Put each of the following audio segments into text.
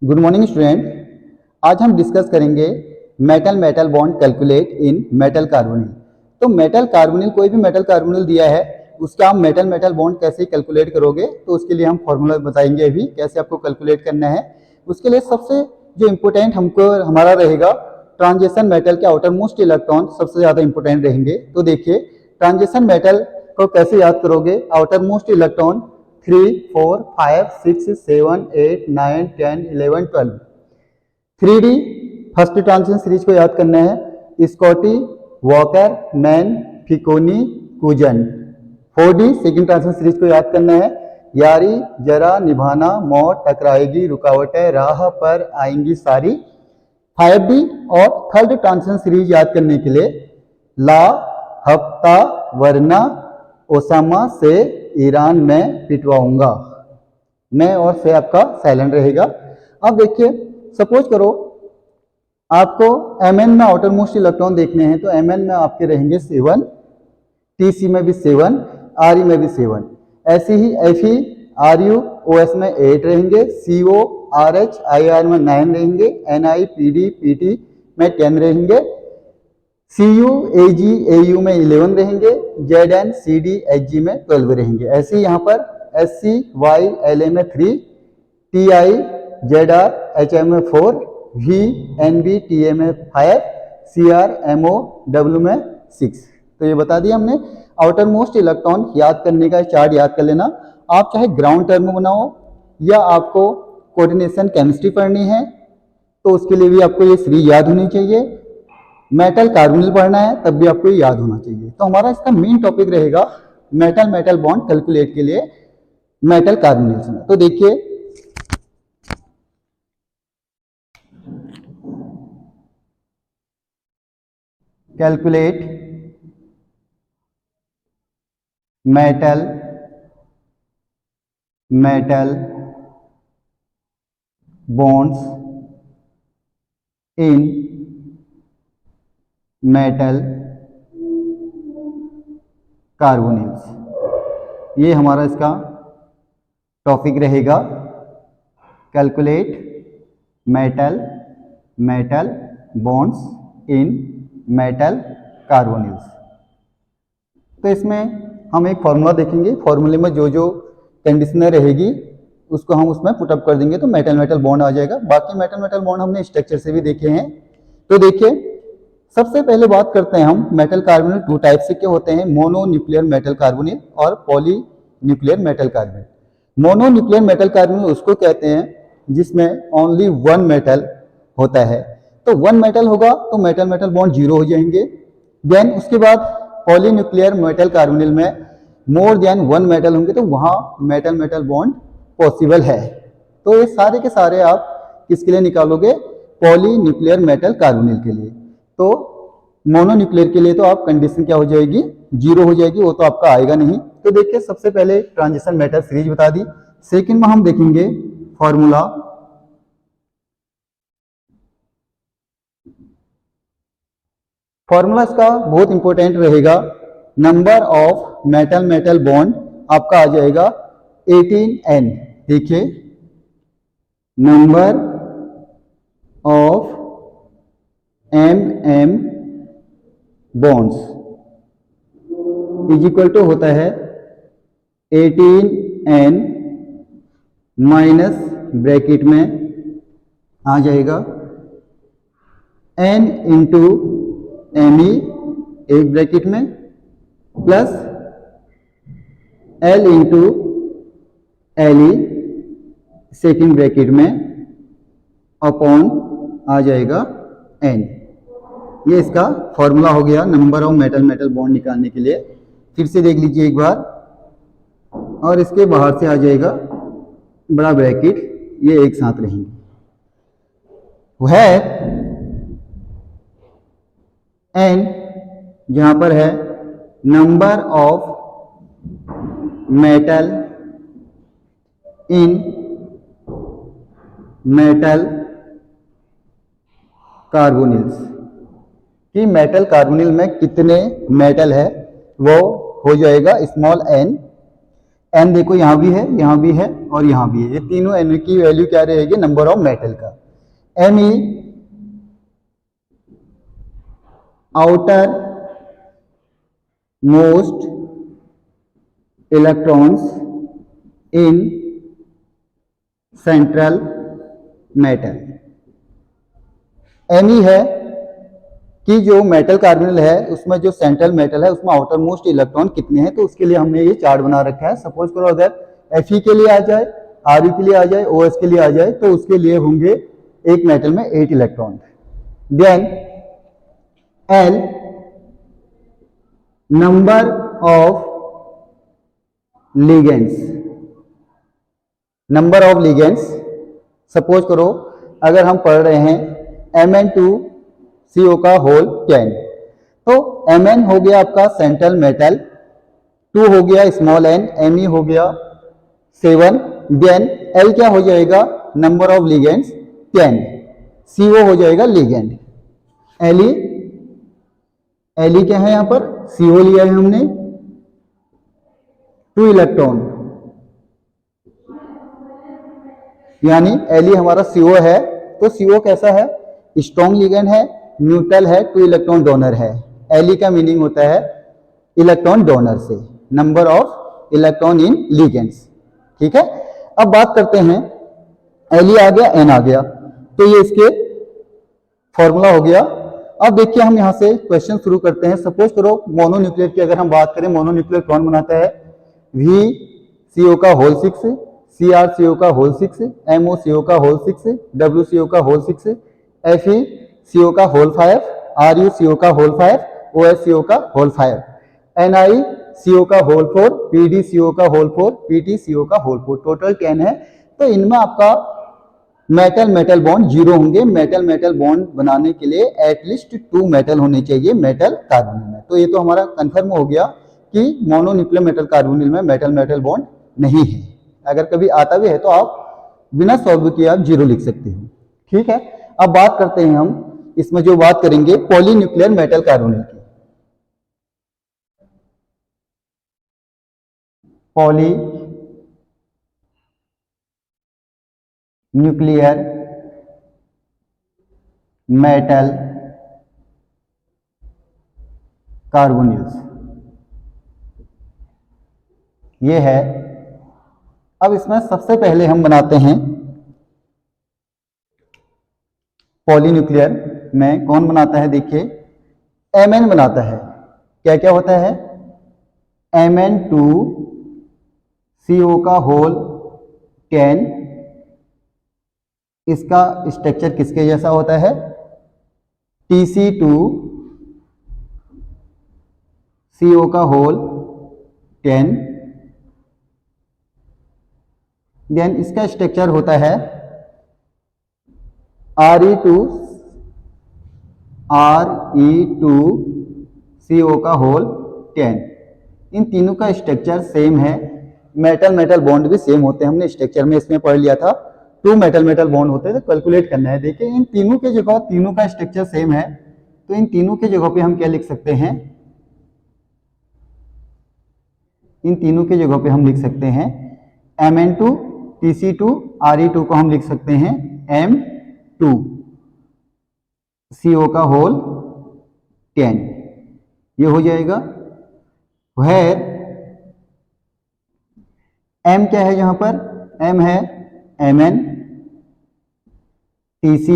Good morning student. आज हम discuss करेंगे metal metal bond calculate in metal carbonyl. तो मेटल कार्बोनिल, कोई भी मेटल कार्बोनिल दिया है उसका हम मेटल मेटल बॉन्ड कैसे कैलकुलेट करोगे, तो उसके लिए हम फॉर्मूला बताएंगे अभी कैसे आपको कैलकुलेट करना है। उसके लिए सबसे जो इम्पोर्टेंट हमको हमारा रहेगा, ट्रांजिशन मेटल के आउटर मोस्ट इलेक्ट्रॉन सबसे ज्यादा इंपॉर्टेंट रहेंगे। तो देखिए ट्रांजिशन मेटल को कैसे याद करोगे। Outer most electron 3, 4, 5, 6, 7, 8, 9, 10, 11, 12। 3D first transition series को याद करना है, स्कॉटी, वॉकर, मैन, फिकोनी, कुजन। 4D सेकेंड ट्रांजिशन सीरीज को याद करना है, यारी, जरा, निभाना, मौत, टकराएगी, रुकावटें राह पर आएंगी सारी। 5D और थर्ड ट्रांजिशन सीरीज याद करने के लिए, ला, हफ्ता, वरना, ओसामा से ईरान में पिटवाऊंगा। मैं और से आपका साइलेंट रहेगा। अब देखिए, सपोज करो आपको Mn में आउटर मोस्ट इलेक्ट्रॉन देखने हैं, तो Mn में आपके रहेंगे 7, Tc में भी 7, Re में भी 7। ऐसे ही Fe, Ru, OS में 8 रहेंगे, CO, RH, IR में 9 रहेंगे, Ni, PD, PT में 10 रहेंगे, Cu, Ag, Au में 11 रहेंगे, Zn, Cd, Hg में 12 रहेंगे। ऐसे ही यहाँ पर Sc, Y, La में 3, Ti, Zr, Hi में 4, V, Nb, Ta में 5, Cr, Mo, W में 6। तो ये बता दिया हमने। आउटर मोस्ट इलेक्ट्रॉन याद करने का चार्ट याद कर लेना। आप चाहे ग्राउंड टर्म बनाओ या आपको कोऑर्डिनेशन केमिस्ट्री पढ़नी है तो उसके लिए भी आपको ये सीरीज याद होनी चाहिए। मेटल कार्बोनिल पढ़ना है तब भी आपको याद होना चाहिए। तो हमारा इसका मेन टॉपिक रहेगा मेटल मेटल बॉन्ड कैलकुलेट के लिए मेटल कार्बोनिल्स में। तो देखिए calculate metal metal bonds in metal carbonyls. ये हमारा इसका टॉपिक रहेगा, calculate metal metal bonds in metal carbonyls. तो इसमें हम एक फॉर्मूला देखेंगे, फॉर्मूले में जो जो कंडीशन रहेगी उसको हम उसमें पुटअप कर देंगे तो मेटल मेटल बॉन्ड आ जाएगा। बाकी मेटल मेटल बॉन्ड हमने स्ट्रक्चर से भी देखे हैं। तो देखिए सबसे पहले बात करते हैं हम मेटल कार्बोनिल टू टाइप से के होते हैं, मोनो न्यूक्लियर मेटल कार्बोनिल और poly nuclear metal carbonyl. Mono nuclear metal carbonyl उसको कहते हैं जिसमें ओनली वन मेटल होता है। तो वन मेटल होगा तो मेटल मेटल बॉन्ड जीरो हो जाएंगे। देन उसके बाद पॉली न्यूक्लियर मेटल कार्बोनिल में मोर देन वन मेटल होंगे तो वहां मेटल मेटल बॉन्ड पॉसिबल है। तो ये सारे के सारे आप किसके लिए निकालोगे, पॉली न्यूक्लियर मेटल कार्बोनिल के लिए। तो मोनो न्यूक्लियर के लिए तो आप कंडीशन क्या हो जाएगी, जीरो हो जाएगी, वो तो आपका आएगा नहीं। तो देखिए सबसे पहले ट्रांजिशन मेटल सीरीज बता दी। सेकंड में हम देखेंगे फॉर्मूला, फॉर्मूला इसका बहुत इंपॉर्टेंट रहेगा। Number of metal metal bond आपका आ जाएगा 18N। देखिए number of MM bonds is equal to होता है 18N माइनस ब्रैकेट में आ जाएगा N इंटू Me एक ब्रैकेट में plus L into Le second bracket में अपॉन आ जाएगा N। ये इसका फॉर्मूला हो गया number of metal metal bond निकालने के लिए। फिर से देख लीजिए एक बार, और इसके बाहर से आ जाएगा बड़ा ब्रैकेट, ये एक साथ रहेंगे। वह N जहां पर है number of metal in metal carbonyls, कि मेटल कार्बोनिल में कितने मेटल है वो हो जाएगा स्मॉल n। एन देखो यहाँ भी है, यहाँ भी है और यहाँ भी है, ये तीनों एन की वैल्यू क्या रहेगी, नंबर ऑफ मेटल का। M E outermost electrons in central metal. M E है कि जो मेटल कार्बोनिल है उसमें जो सेंट्रल मेटल है उसमें आउटर मोस्ट इलेक्ट्रॉन कितने हैं, तो उसके लिए हमने ये चार्ट बना रखा है। सपोज करो अगर Fe के लिए आ जाए, Ru के लिए आ जाए, OH के लिए आ जाए, तो उसके लिए होंगे एक मेटल में 8 electron. Then L number of ligands, number of ligands. Suppose करो अगर हम पढ़ रहे हैं Mn2CO का होल 10, तो Mn हो गया आपका सेंट्रल मेटल, 2 हो गया स्मॉल n, Me हो गया 7, देन L क्या हो जाएगा, नंबर ऑफ लिगेंड्स 10, CO हो जाएगा लिगेंड। Li क्या है यहाँ पर, CO लिया है हमने 2 इलेक्ट्रॉन, यानी Li हमारा CO है, तो CO कैसा है, स्ट्रॉन्ग लिगेंड है, न्यूट्रल है, 2 इलेक्ट्रॉन डोनर है। Li का मीनिंग होता है इलेक्ट्रॉन डोनर से, number of electron in ligands. ठीक है, अब बात करते हैं Li आ गया, N आ गया, तो ये इसके फॉर्मूला हो गया। अब देखिए हम यहाँ से क्वेश्चन शुरू करते हैं। सपोज करो मोनोन्यूक्लियर की अगर हम बात करें, मोनोन्यूक्लियर कौन बनाता है, VCO का होल 6, CrCO का होल 6, MoCO का होल 6, WCO का होल 6, FeCO का होल 5, RuCO का होल 5, OHCO का होल 5, NiCO का होल 4, PdCO का होल 4, PtCO का होल 4, टोटल 10 है। तो इनमें आपका मेटल मेटल बॉन्ड 0 होंगे। मेटल मेटल बॉन्ड बनाने के लिए एटलीस्ट 2 मेटल होने चाहिए मेटल कार्बोनिल में। तो ये तो हमारा कंफर्म हो गया कि मोनोन्यूक्लियर मेटल कार्बोनिल में मेटल मेटल बॉन्ड नहीं है। अगर कभी आता भी है तो आप बिना सॉल्व किए आप 0 लिख सकते हो। ठीक है, अब बात करते हैं हम इसमें जो बात करेंगे पॉलीन्यूक्लियर मेटल कार्बोनिल की। पॉली न्यूक्लियर मेटल कार्बोनिल्स ये है। अब इसमें सबसे पहले हम बनाते हैं पॉलीन्यूक्लियर में कौन बनाता है, देखिए Mn बनाता है। क्या क्या होता है, Mn2CO का होल 10, इसका स्ट्रक्चर किसके जैसा होता है, Tc2CO का होल 10, देन इसका स्ट्रक्चर होता है Re2CO का होल 10। इन तीनों का स्ट्रक्चर सेम है, मेटल मेटल बॉन्ड भी सेम होते हैं। हमने स्ट्रक्चर में इसमें पढ़ लिया था 2 मेटल मेटल बॉन्ड होते हैं, तो कैलकुलेट करना है। देखिए इन तीनों के जगह, तीनों का स्ट्रक्चर सेम है, तो इन तीनों के जगह पे हम क्या लिख सकते हैं, इन तीनों के जगह पे हम लिख सकते हैं Mn2 Tc2 Re2 को हम लिख सकते हैं M2CO का होल 10, ये हो जाएगा। वेयर M क्या है, यहां पर M है Mn Tc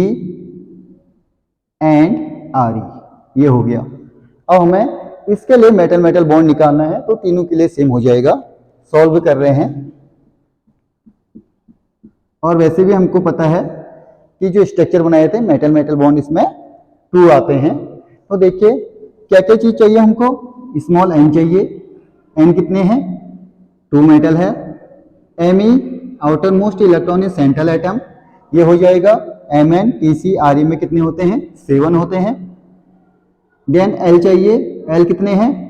एंड Re, ये हो गया। अब हमें इसके लिए मेटल मेटल बॉन्ड निकालना है, तो तीनों के लिए सेम हो जाएगा। सॉल्व कर रहे हैं, और वैसे भी हमको पता है कि जो स्ट्रक्चर बनाए थे मेटल मेटल बॉन्ड इसमें 2 आते हैं। तो देखिए क्या क्या चीज चाहिए हमको, स्मॉल n चाहिए, n कितने हैं, 2 मेटल है। Me outermost electron in central atom, ये हो जाएगा। Mn Tc Re में कितने होते हैं, 7 होते हैं। देन L चाहिए, L कितने हैं,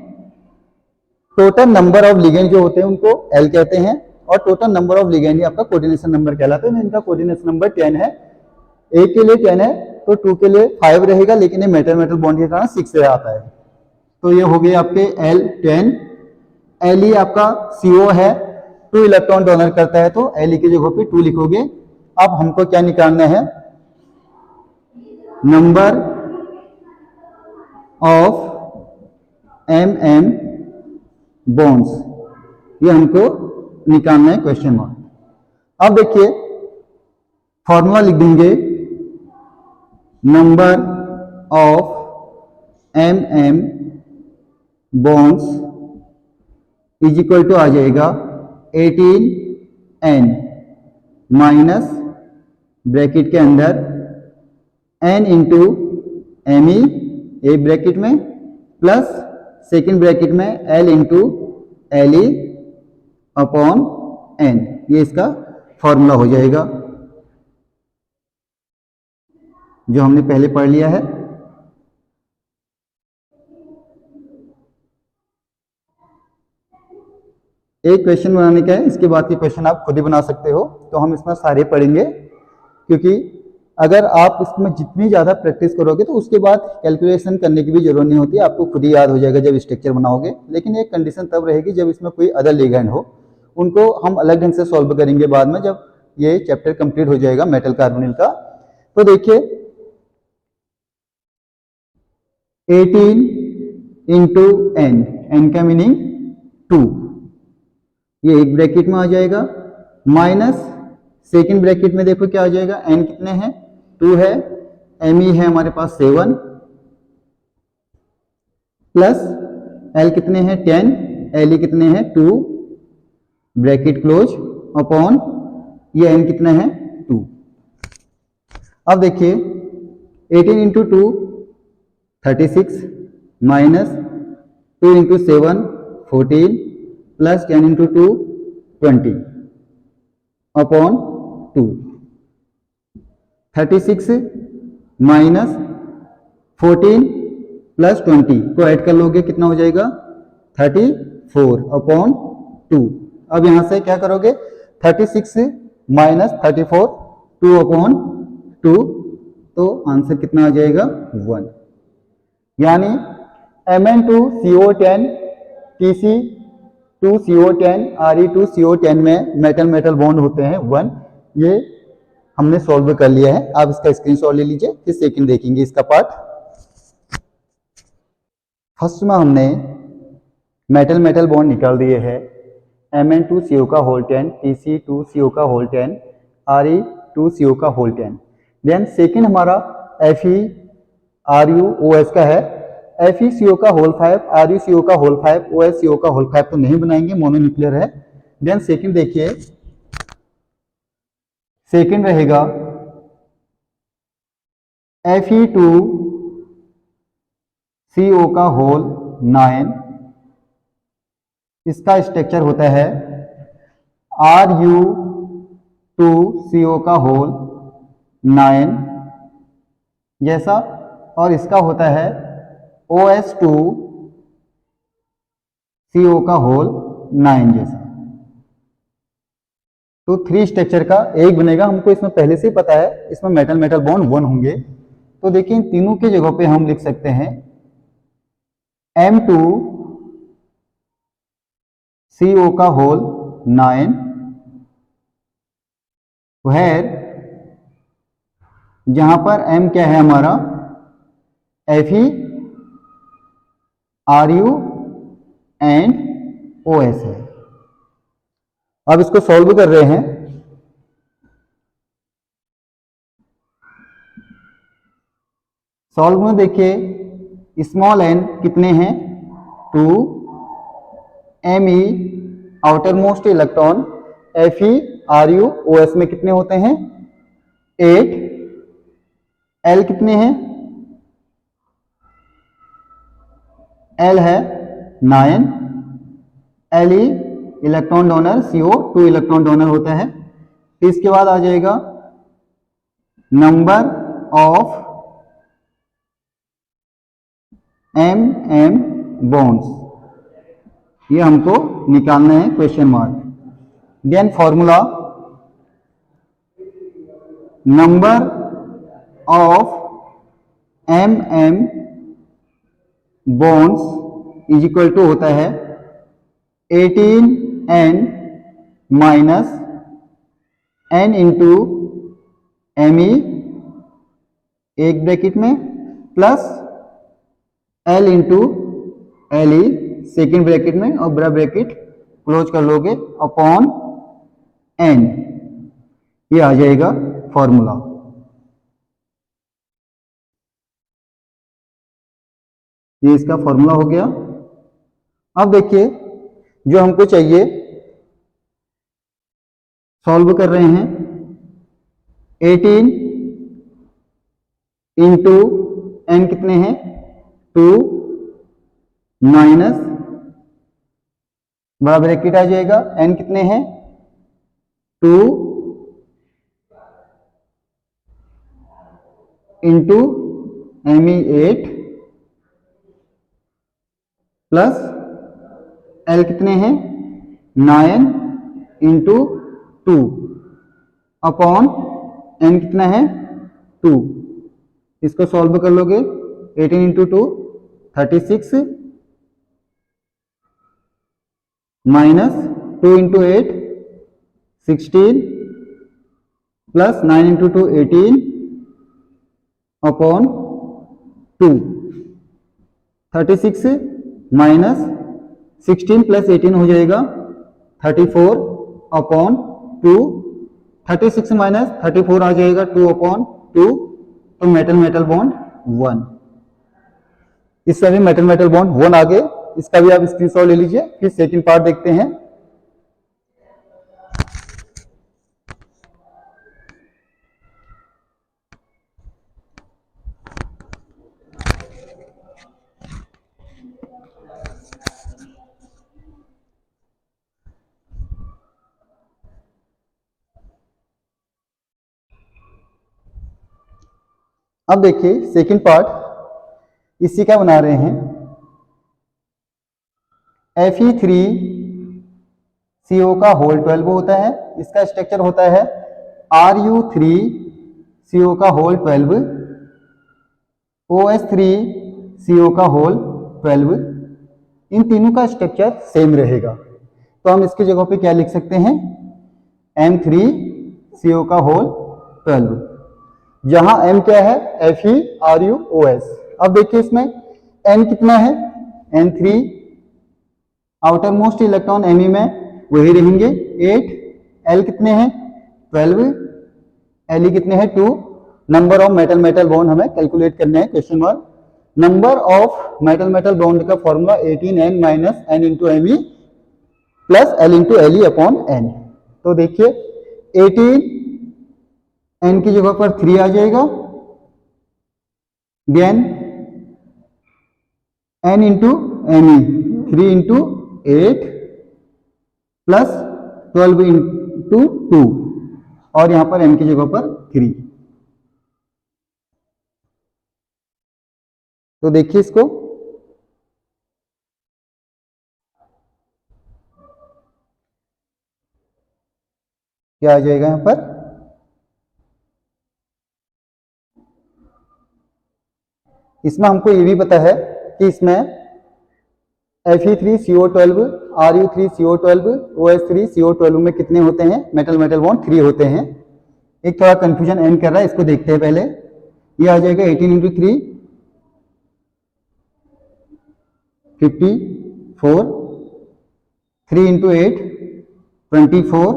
टोटल नंबर ऑफ लिगेंड जो होते हैं उनको L कहते हैं, और टोटल नंबर ऑफ लिगेंड ही आपका कोऑर्डिनेशन नंबर कहलाता है। इनका कोऑर्डिनेशन नंबर 10 है, एक के लिए 10 है तो 2 के लिए 5 रहेगा, लेकिन ये मेटल मेटल बॉन्ड के कारण 6 से आता है। तो ये हो गए आपके L10। L ही आपका CO है, 2 इलेक्ट्रॉन डोनर करता है तो Li की जगह पे 2 लिखोगे। अब हमको क्या निकालना है, नंबर ऑफ MM बॉन्ड्स, ये हमको निकालना है क्वेश्चन मार्क। अब देखिए फॉर्मूला लिख देंगे, number of MM bonds is equal to आ जाएगा 18N माइनस ब्रैकेट के अंदर N इंटू ME ए ब्रैकेट में प्लस सेकेंड ब्रैकेट में L into LE upon N, ये इसका फॉर्मूला हो जाएगा जो हमने पहले पढ़ लिया है। एक क्वेश्चन बनाने का है, इसके बाद के क्वेश्चन आप खुद ही बना सकते हो। तो हम इसमें सारे पढ़ेंगे, क्योंकि अगर आप इसमें जितनी ज़्यादा प्रैक्टिस करोगे तो उसके बाद कैलकुलेशन करने की भी जरूरत नहीं होती, आपको खुद ही याद हो जाएगा जब स्ट्रक्चर बनाओगे। लेकिन एक कंडीशन तब रहेगी जब इसमें कोई अदर लिगेंड हो, उनको हम अलग ढंग से सॉल्व करेंगे बाद में जब ये चैप्टर कंप्लीट हो जाएगा मेटल कार्बोनिल का। तो देखिए 18 इंटू N का मीनिंग 2, ये एक ब्रैकेट में आ जाएगा, माइनस सेकेंड ब्रैकेट में देखो क्या आ जाएगा, N कितने हैं 2 है, ME है हमारे पास 7 प्लस L कितने हैं 10, LE कितने हैं 2 ब्रैकेट क्लोज अपॉन ये N कितना है 2। अब देखिए 18 into 2 36 minus 2 into 7 14 plus 10 into 2 20 upon 2। 36 minus 14 plus 20 को ऐड कर लोगे कितना हो जाएगा 34 अपॉन 2। अब यहां से क्या करोगे 36 माइनस 34 2 अपॉन 2, तो आंसर कितना आ जाएगा 1। यानी Mn2CO10 Tc2CO10 Re2CO10 में मेटल मेटल बॉन्ड होते हैं 1। ये हमने सॉल्व कर लिया है। आप इसका स्क्रीनशॉट ले लीजिए, फिर सेकंड देखेंगे इसका पार्ट। फर्स्ट में हमने मेटल मेटल बॉन्ड निकाल दिए हैं, Mn2CO का होल 10 Tc2CO का होल 10 Re2CO का होल 10। देन सेकंड हमारा FeRuOS का है, FeCO का होल 5 RuCO का होल 5 OSCO का होल 5 तो नहीं बनाएंगे, मोनोन्यूक्लियर है। देन सेकंड देखिए, सेकंड रहेगा Fe2CO का होल 9, इसका स्ट्रक्चर होता है Ru2CO का होल 9 जैसा, और इसका होता है OS2CO का होल 9 जैसा। तो 3 स्ट्रक्चर का एक बनेगा, हमको इसमें पहले से ही पता है इसमें मेटल मेटल बॉन्ड 1 होंगे। तो देखिए इन तीनों की जगह पे हम लिख सकते हैं M2CO का होल 9 वेयर, जहां पर M क्या है हमारा Fe Ru एंड OS है। अब इसको सॉल्व कर रहे हैं। सॉल्व में देखिए स्मॉल n कितने हैं 2, Me outermost electron Fe Ru OS में कितने होते हैं 8, L कितने हैं L है 9, Le electron donor, CO 2 electron donor होता है। फिर इसके बाद आ जाएगा नंबर ऑफ MM बॉन्ड्स, ये हमको निकालना है question mark. Then formula number of MM bonds is equal to होता है 18N minus N into M E एक ब्रैकेट में plus L into L E second bracket में और बड़ा ब्रैकेट क्लोज कर लोगे अपॉन एन, ये आ जाएगा फॉर्मूला। ये इसका फॉर्मूला हो गया। अब देखिए जो हमको चाहिए, सॉल्व कर रहे हैं 18 इंटू एन कितने हैं 2 माइनस बड़ा ब्रैकेट आ जाएगा एन कितने हैं 2 into M E 8 plus L कितने हैं 9 इंटू 2 अपॉन एन कितना है 2। इसको सॉल्व कर लोगे 18 into 2 36 minus 2 into 8 16 plus 9 into 2 18 upon 2। 36 minus 16 plus 18 हो जाएगा 34 अपॉन 2। 36 माइनस 34 आ जाएगा 2 अपॉन 2, तो मेटल मेटल बॉन्ड 1। इससे भी मेटल मेटल बॉन्ड 1 आ गए। इसका भी आप स्क्रीनशॉट ले लीजिए। फिर सेकंड पार्ट देखते हैं। अब देखिए सेकंड पार्ट, इसी का बना रहे हैं। Fe3CO का होल 12 होता है। इसका स्ट्रक्चर होता है Ru3CO का होल 12, OH3CO का होल 12। इन तीनों का स्ट्रक्चर सेम रहेगा, तो हम इसकी जगह पे क्या लिख सकते हैं M3CO का होल 12, जहां M क्या है FeRuOS। अब देखिए इसमें N कितना है N3, outer most electron Me में वही रहेंगे 8, L कितने हैं 12, Le कितने हैं 2। Number of metal metal bond हमें कैलकुलेट करने हैं। Question 1, number of metal metal bond का formula 18n minus n into Me plus L into Le upon n। तो देखिए 18 n की जगह पर 3 आ जाएगा, then n into Me 3 into 8 plus 12 into 2 और यहां पर n की जगह पर 3। तो देखिए इसको क्या आ जाएगा यहां पर, इसमें हमको ये भी पता है कि इसमें Fe3CO12, Ru3CO12, OH3CO12 में कितने होते हैं मेटल मेटल बॉन्ड 3 होते हैं। एक थोड़ा कंफ्यूजन एंड कर रहा है, इसको देखते हैं पहले। ये आ जाएगा 18 इंटू 3 54, 3 इंटू 8 24,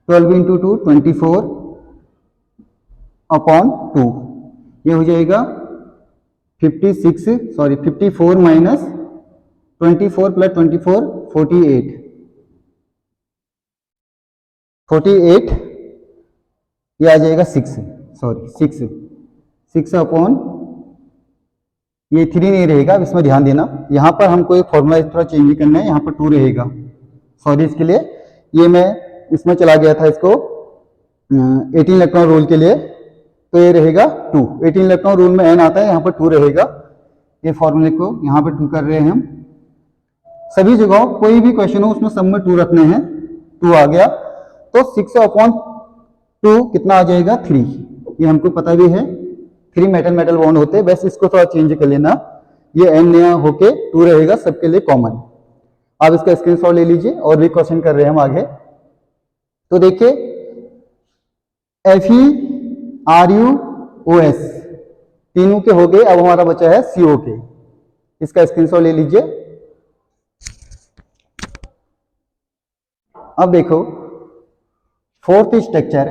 12 इंटू 2 24 अपॉन 2। ये हो जाएगा 54 माइनस 24 प्लस 24 48, ये आ जाएगा 6 अपॉन, ये 3 नहीं रहेगा। अब इसमें ध्यान देना, यहाँ पर हमको एक फॉर्मूला थोड़ा चेंज करना है, यहाँ पर 2 रहेगा। सॉरी इसके लिए, ये मैं इसमें चला गया था इसको 18 इलेक्ट्रॉन रूल के लिए, तो ये रहेगा 2। 18 इलेक्ट्रॉन रूल में n आता है, यहाँ पर 2 रहेगा। ये फॉर्मूले को यहाँ पर 2 कर रहे हैं हम। सभी जगह कोई भी क्वेश्चन हो उसमें सब में 2 रखने हैं। 2 आ गया तो 6 अपॉन 2 कितना आ जाएगा 3। ये हमको पता भी है 3 मेटल मेटल बॉन्ड होते हैं, बस इसको थोड़ा चेंज कर लेना। ये n नया होके 2 रहेगा सबके लिए कॉमन। आप इसका स्क्रीनशॉट ले लीजिए और भी क्वेश्चन कर रहे हैं हम आगे। तो देखिए FeRuOS तीनों के हो गए, अब हमारा बचा है CO के, इसका स्क्रीनशॉट ले लीजिए। अब देखो फोर्थ स्ट्रक्चर,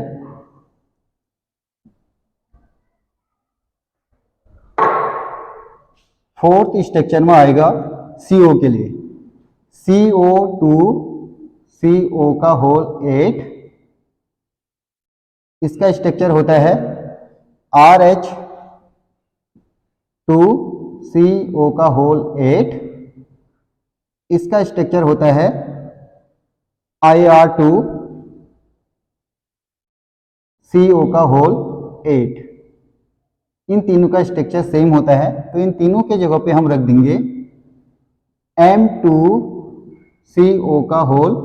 फोर्थ स्ट्रक्चर में आएगा CO के लिए CO2 CO का होल 8, इसका स्ट्रक्चर होता है RH2 CO का होल 8, इसका स्ट्रक्चर होता है IR2 CO का होल 8। इन तीनों का स्ट्रक्चर सेम होता है, तो इन तीनों के जगह पे हम रख देंगे M2CO का होल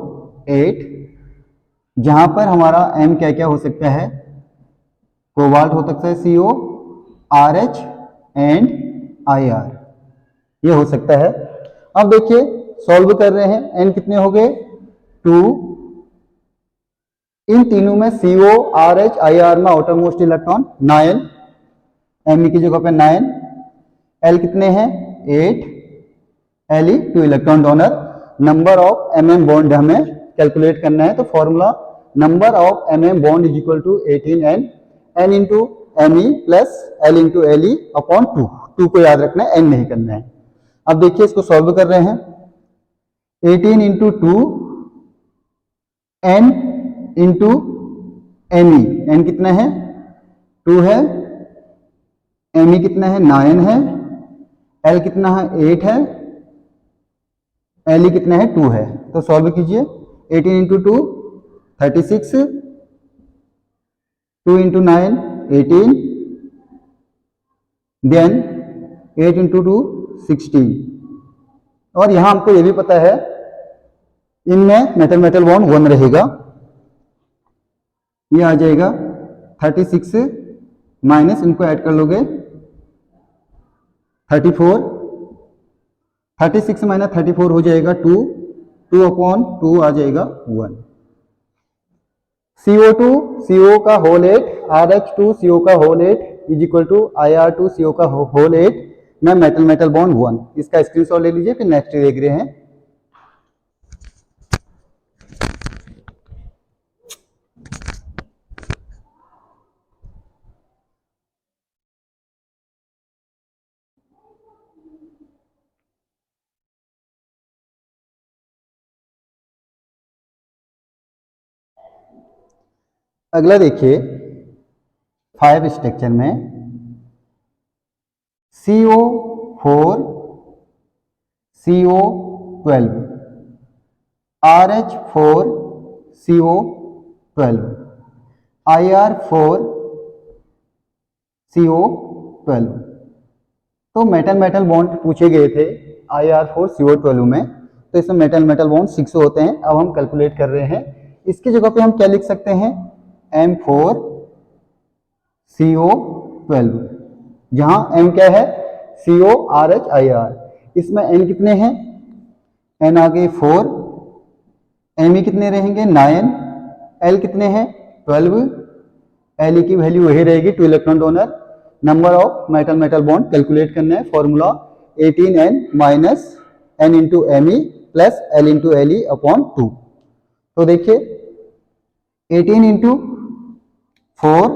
8, जहां पर हमारा M क्या क्या हो सकता है, कोबाल्ट हो सकता है CO, RH एंड IR, ये हो सकता है। अब देखिए सॉल्व कर रहे हैं, N कितने हो गए 2, इन तीनों में CO, RH, IR में आउटर मोस्ट इलेक्ट्रॉन 9, Me की जगह पे 9, L कितने हैं 8, Le 2 electron donor. Number of mm bond हमें कैलकुलेट करना है, तो formula number of mm bond is equal to 18n, n into Me plus L into Le upon 2, 2 को याद रखना है, n नहीं करना है। अब देखिए इसको सॉल्व कर रहे हैं, 18 into 2 n into Me, n कितना है 2 है, Me कितना है 9 है, L कितना है 8 है, Le कितना है 2 है। तो सॉल्व कीजिए, 18 इंटू 2 36, 2 इंटू 9 18, देन 8 इंटू 2 16। और यहां हमको ये भी पता है इनमें मेटल मेटल बॉन्ड 1 रहेगा, ये आ जाएगा 36 माइनस इनको ऐड कर लोगे 34, 36 माइनस 34 हो जाएगा 2, 2 अपॉन 2 आ जाएगा 1। CO2 CO का होल 8, RH2 CO का whole 8 is equal to IR2 CO का होल 8 में मेटल मेटल बॉन्ड 1, इसका स्क्रीनशॉट ले लीजिए, फिर नेक्स्ट देख रहे हैं। अगला देखिए 5 स्ट्रक्चर में CO4 CO12, RH4 CO12, IR4 CO12। तो मेटल मेटल बॉन्ड पूछे गए थे IR4 CO12 में, तो इसमें मेटल मेटल बॉन्ड 6 होते हैं। अब हम कैलकुलेट कर रहे हैं, इसकी जगह पे हम क्या लिख सकते हैं M4 CO12, जहां M क्या है CO, RH, IR, इसमें N कितने हैं, N आगे 4, Me कितने रहेंगे 9, L कितने हैं 12, Le की वैल्यू वही रहेगी 2 electron donor. Number of metal metal bond calculate करना है, formula 18n minus n into Me plus L into Le upon 2। तो देखिए 18 into 4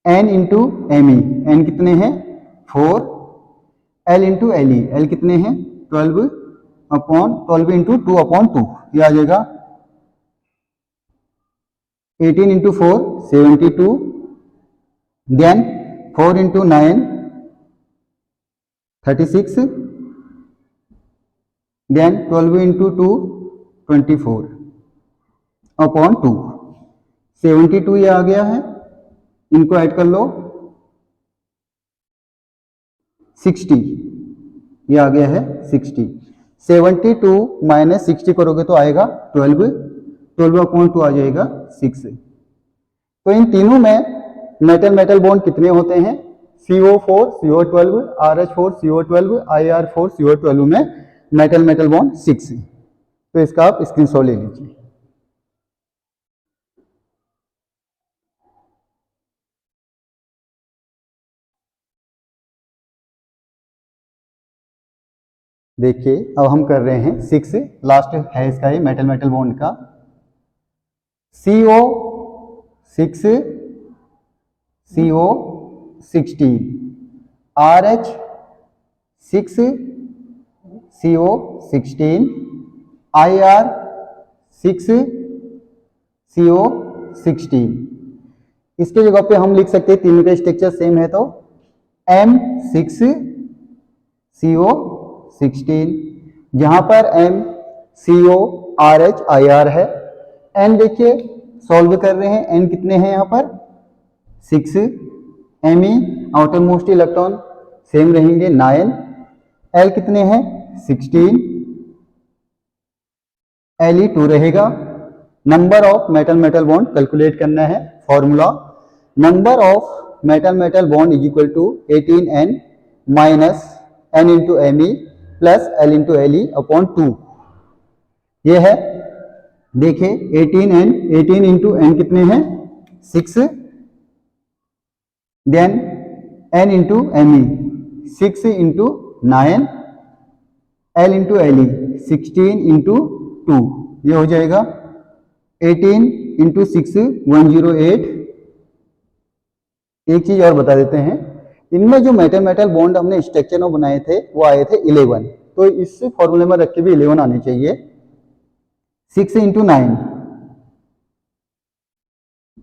n into Me, n कितने हैं 4, L इंटू Le, L कितने हैं 12 अपॉन 12 इंटू 2 अपॉन 2, ये आ जाएगा 18 into 4 72, then 4 into 9 36, then 12 into 2 24 upon 2, 72 ये आ गया है, इनको ऐड कर लो 60, ये आ गया है 60, 72 माइनस 60 करोगे तो आएगा 12, 12 अपॉन 2 आ जाएगा 6। तो इन तीनों में मेटल मेटल बॉन्ड कितने होते हैं CO4 CO12, RH4 CO12, IR4 CO12 में मेटल मेटल बॉन्ड 6, तो इसका आप स्क्रीनशॉट ले लीजिए। देखिए अब हम कर रहे हैं 6, लास्ट है इसका ये मेटल मेटल बॉन्ड का, CO6 CO16, RH6 CO16, IR6 CO16। इसके जगह पे हम लिख सकते हैं, तीनों का स्ट्रक्चर सेम है तो M6 CO16, जहां पर M CO RH IR है। N देखिए सॉल्व कर रहे हैं, N कितने हैं यहाँ पर 6, Me outermost electron same रहेंगे 9, L कितने हैं 16, Le 2 रहेगा। Number of metal metal bond calculate करना है, formula number of metal metal bond is equal to 18N minus N into Me plus L into Le upon 2। ये है, देखिए 18N, 18 into N कितने हैं 6, then N into Me 6 into 9, L into Le 16 into 2, ये हो जाएगा 18 into 6 108। एक चीज और बता देते हैं, इनमें जो मेटल मेटल बॉन्ड हमने स्ट्रक्चर में बनाए थे वो आए थे 11, तो इस फॉर्मूले में रख के भी 11 आने चाहिए। 6 इंटू 9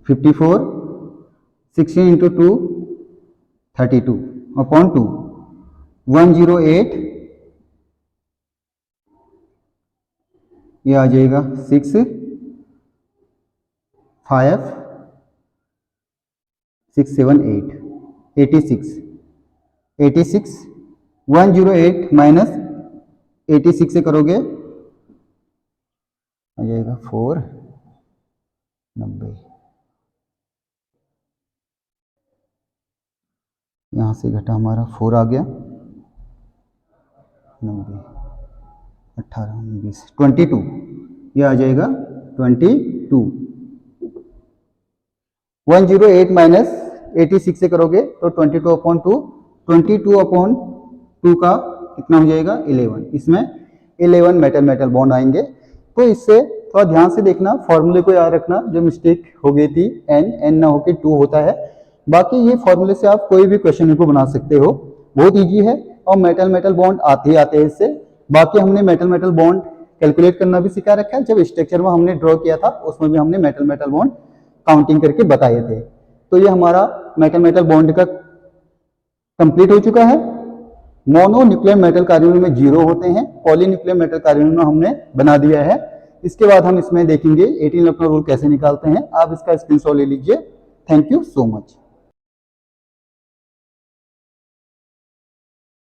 54, 16 इंटू 2 32 अपॉन 2 108, ये आ जाएगा 6 5 6 7 8 86 86 108 माइनस 86 से करोगे आ जाएगा 490, यहाँ से घटा हमारा 4 आ गया 90 18 19 22, ये आ जाएगा 22। 108 माइनस 86 से करोगे तो 22 अपॉन 2, 22 अपॉन 2 का कितना हो जाएगा 11, इसमें 11 मेटल मेटल बॉन्ड आएंगे। तो इससे थोड़ा ध्यान से देखना, फॉर्मूले को याद रखना, जो मिस्टेक हो गई थी n ना होके 2 होता है। बाकी ये फॉर्मूले से आप कोई भी क्वेश्चन को बना सकते हो, बहुत इजी है और मेटल मेटल बॉन्ड आते ही आते हैं इससे। बाकी हमने मेटल मेटल बॉन्ड कैलकुलेट करना भी सिखा रखा है, जब स्ट्रक्चर में हमने ड्रॉ किया था उसमें भी हमने मेटल मेटल बॉन्ड काउंटिंग करके बताए थे। तो ये हमारा मेटल मेटल बॉन्ड का कंप्लीट हो चुका है। मोनो न्यूक्लियर मेटल कार्बोनिल में 0 होते हैं, पॉली न्यूक्लियर मेटल कार्बोनिल में हमने बना दिया है। इसके बाद हम इसमें देखेंगे 18 इलेक्ट्रॉन रूल कैसे निकालते हैं। आप इसका स्क्रीनशॉट ले लीजिए। Thank you so much.